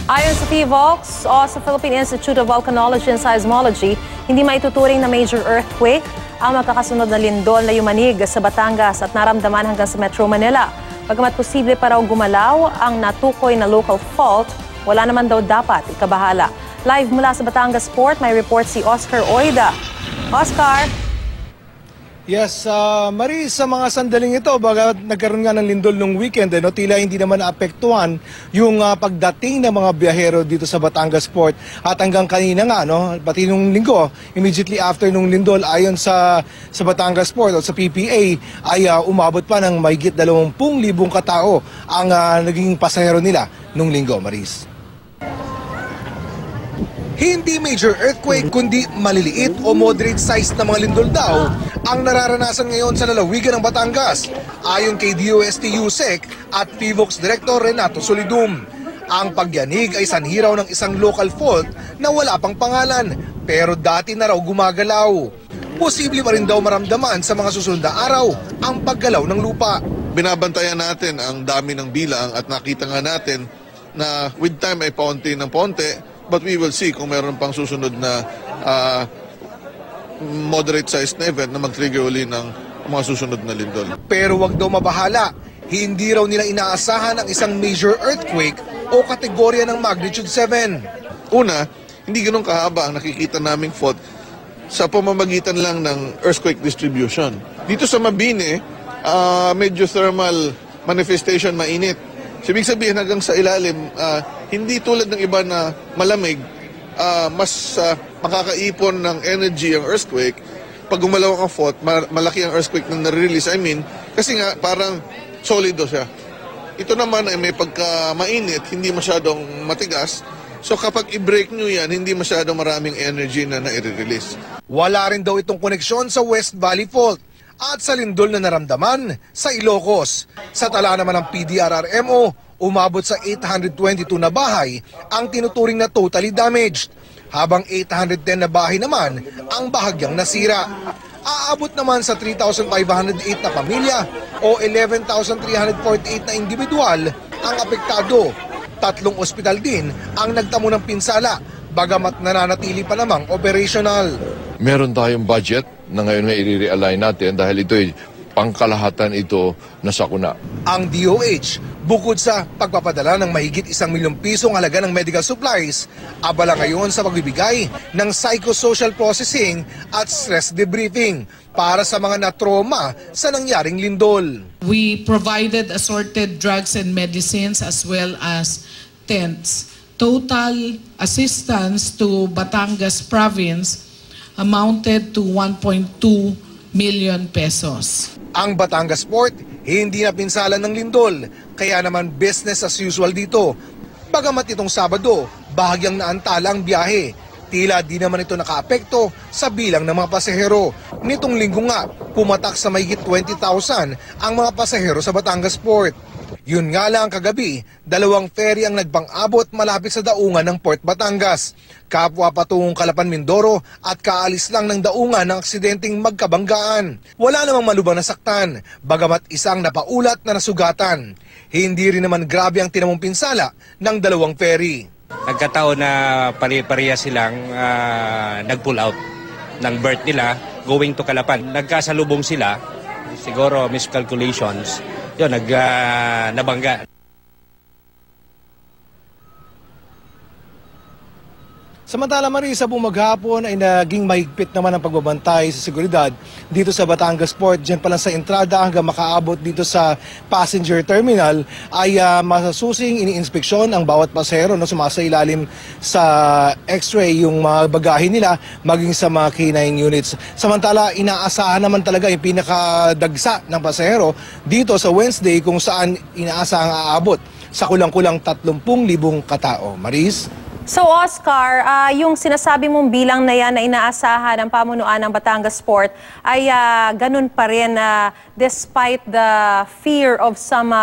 Ayon sa PHIVOLCS o sa Philippine Institute of Volcanology and Seismology, hindi maituturing na major earthquake ang magkakasunod na lindol na yumanig sa Batangas at naramdaman hanggang sa Metro Manila. Bagamat posible pa raw gumalaw ang natukoy na local fault, wala naman daw dapat ikabahala. Live mula sa Batangas Port, may report si Oscar Oida. Oscar? Yes, Marie, sa mga sandaling ito, baga nagkaroon nga ng lindol nung weekend, tila hindi naman naapektuhan yung pagdating ng mga biyahero dito sa Batangas Port. At hanggang kanina nga, pati nung linggo, immediately after nung lindol, ayon sa Batangas Port o sa PPA, ay umabot pa ng mahigit 20,000 katao ang naging pasahero nila nung linggo, Maris. Hindi major earthquake kundi maliliit o moderate size na mga lindol daw ang nararanasan ngayon sa lalawigan ng Batangas, ayon kay DOST-USEC at PHIVOLCS Director Renato Solidum. Ang pagyanig ay sanhiraw ng isang local fault na wala pang pangalan pero dati na raw gumagalaw. Posible pa rin daw maramdaman sa mga susunod na araw ang paggalaw ng lupa. Binabantayan natin ang dami ng bilang at nakita nga natin na with time ay paunti ng paunti. But we will see kung meron pang susunod na moderate size na event na mag-trigger uli ng mga susunod na lindol. Pero wag daw mabahala. Hindi raw nila inaasahan ang isang major earthquake o kategorya ng magnitude 7. Una, hindi ganun kahaba ang nakikita naming fault sa pamamagitan lang ng earthquake distribution. Dito sa Mabini, medyo thermal manifestation mainit. Ibig sabihin hanggang sa ilalim, hindi tulad ng iba na malamig, mas makakaipon ng energy ang earthquake. Pag gumalaw ang fault, malaki ang earthquake na nare-release. I mean, kasi nga parang solido siya. Ito naman ay may pagka-mainit, hindi masyadong matigas. So kapag i-break nyo yan, hindi masyadong maraming energy na nai-release. Wala rin daw itong koneksyon sa West Valley Fault at sa lindol na naramdaman sa Ilocos. Sa tala naman ng PDRRMO, umabot sa 822 na bahay ang tinuturing na totally damaged, habang 810 na bahay naman ang bahagyang nasira. Aabot naman sa 3,508 na pamilya o 11,348 na individual ang apektado. 3 ospital din ang nagtamo ng pinsala, bagamat nananatili pa namang operational. Meron tayong budget na ngayon na i-realign natin dahil ito'y pangkalahatan ito na sakuna. Ang DOH, bukod sa pagpapadala ng mahigit 1 milyong pisong halaga ng medical supplies, abala ngayon sa pagbibigay ng psychosocial processing at stress debriefing para sa mga na-trauma sa nangyaring lindol. We provided assorted drugs and medicines as well as tents. Total assistance to Batangas Province amounted to 1.2 million pesos. Ang Batangas Port, hindi na pinsala ng lindol, kaya naman business as usual dito. Bagamat itong Sabado, bahagyang naantala ang biyahe. Tila di naman ito nakaapekto sa bilang ng mga pasahero. Nitong linggo nga, pumatak sa mahigit 20,000 ang mga pasahero sa Batangas Port. Yun nga lang kagabi, 2 ferry ang nagpang-abot malapit sa daungan ng Port Batangas. Kapwa patungong Calapan, Mindoro at kaalis lang ng daungan ng aksidenteng magkabanggaan. Wala namang malubang nasaktan, bagamat isang napaulat na nasugatan. Hindi rin naman grabe ang tinamong pinsala ng 2 ferry. Nagkataon na pare-pareha silang nag-pull out ng berth nila going to Calapan. Nagkasalubong sila, siguro miscalculations. Yun, nabangga. Samantala, Marisa, bumaghapon ay naging mahigpit naman ang pagbabantay sa seguridad dito sa Batangas Port. Diyan pa lang sa entrada hanggang makaabot dito sa passenger terminal ay masasusing iniinspeksyon ang bawat pasahero na sumasailalim sa x-ray yung mga bagahe nila maging sa mga K9 units. Samantala, inaasahan naman talaga yung pinakadagsa ng pasahero dito sa Wednesday kung saan inaasahang aabot sa kulang-kulang 30,000 katao. Maris? So Oscar, yung sinasabi mong bilang na yan na inaasahan ng pamunuan ng Batangas Port ay ganun pa rin despite the fear of some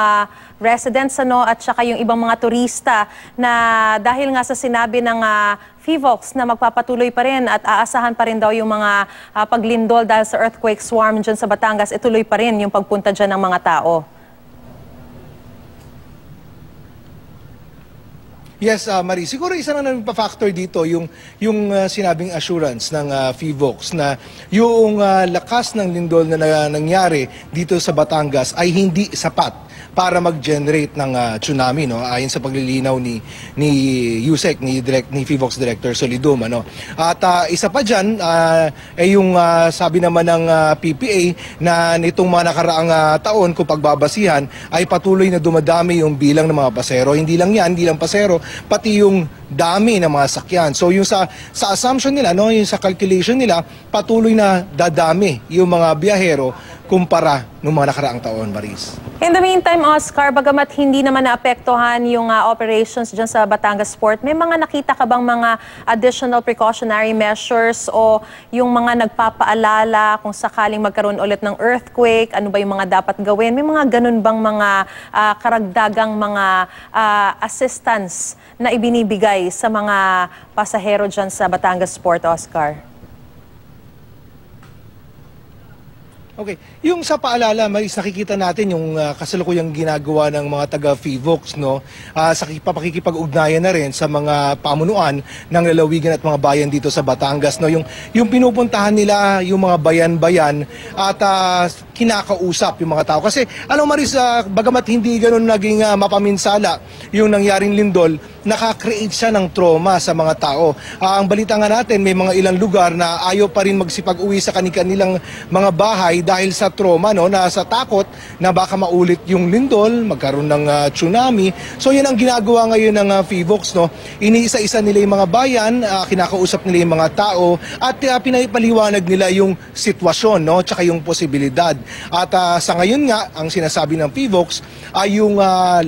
residents at saka yung ibang mga turista na dahil nga sa sinabi ng PHIVOLCS na magpapatuloy pa rin at aasahan pa rin daw yung mga paglindol dahil sa earthquake swarm dyan sa Batangas, ituloy pa rin yung pagpunta dyan ng mga tao. Yes, Marie. Siguro isa na nagpa-factor dito yung sinabing assurance ng FIVOX na yung lakas ng lindol na nangyari dito sa Batangas ay hindi sapat para mag-generate ng tsunami, no? Ayon sa paglilinaw ni USEC, ni FIVOX Director Solidum, ano. At isa pa diyan ay yung sabi naman ng PPA na nitong mga nakaraang taon kung pagbabasihan ay patuloy na dumadami yung bilang ng mga pasero. Hindi lang yan, hindi lang pasero, pati yung dami ng mga sakyan. So yung sa assumption nila, no, yung sa calculation nila, patuloy na dadami yung mga biyahero kumpara ng mga nakaraang taon, Maris. In the meantime, Oscar, bagamat hindi naman naapektuhan yung operations dyan sa Batangas Port, may mga nakita ka bang mga additional precautionary measures o yung mga nagpapaalala kung sakaling magkaroon ulit ng earthquake, ano ba yung mga dapat gawin? May mga ganun bang mga karagdagang mga assistance na ibinibigay sa mga pasahero dyan sa Batangas Port, Oscar? Okay. Yung sa paalala, Maris, nakikita natin yung kasalukuyang ginagawa ng mga taga-FIVOX, no? Sa papakikipag-ugnayan na rin sa mga pamunuan ng lalawigan at mga bayan dito sa Batangas, no? Yung pinupuntahan nila, yung mga bayan-bayan at kinakausap yung mga tao. Kasi, alam Maris, bagamat hindi ganun naging mapaminsala yung nangyaring lindol, nakakreate siya ng trauma sa mga tao. Ang balita nga natin, may mga ilang lugar na ayaw pa rin magsipag-uwi sa kanilang mga bahay dahil sa trauma, no, na sa takot na baka maulit yung lindol, magkaroon ng tsunami. So yan ang ginagawa ngayon ng FIVOX, no. Iniisa-isa nila yung mga bayan, kinakausap nila yung mga tao at pinapaliwanag nila yung sitwasyon, no, tsaka yung posibilidad. At sa ngayon nga, ang sinasabi ng FIVOX ay yung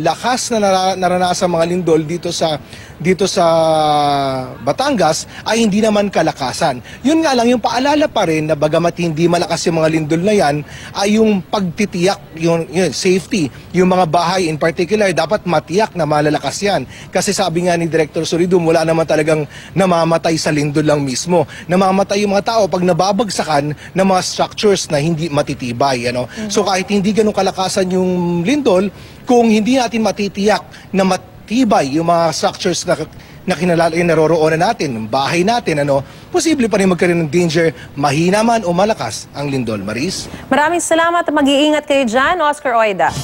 lakas na naranasan mga lindol dito sa Batangas ay hindi naman kalakasan. Yun nga lang, yung paalala pa rin na bagamat hindi malakas yung mga lindol na yan, ay yung pagtitiyak, yung safety, yung mga bahay in particular, dapat matiyak na malalakas yan. Kasi sabi nga ni Director Solidum, wala naman talagang namamatay sa lindol lang mismo. Namamatay yung mga tao pag nababagsakan ng mga structures na hindi matitibay. Ano? So kahit hindi ganun kalakasan yung lindol, kung hindi natin matitiyak na matibay yung mga structures na naroroonan natin, ng bahay natin, ano, posible pa rin magkaroon ng danger, mahina man o malakas ang lindol. Maris? Maraming salamat at mag-iingat kayo dyan, Oscar Oida.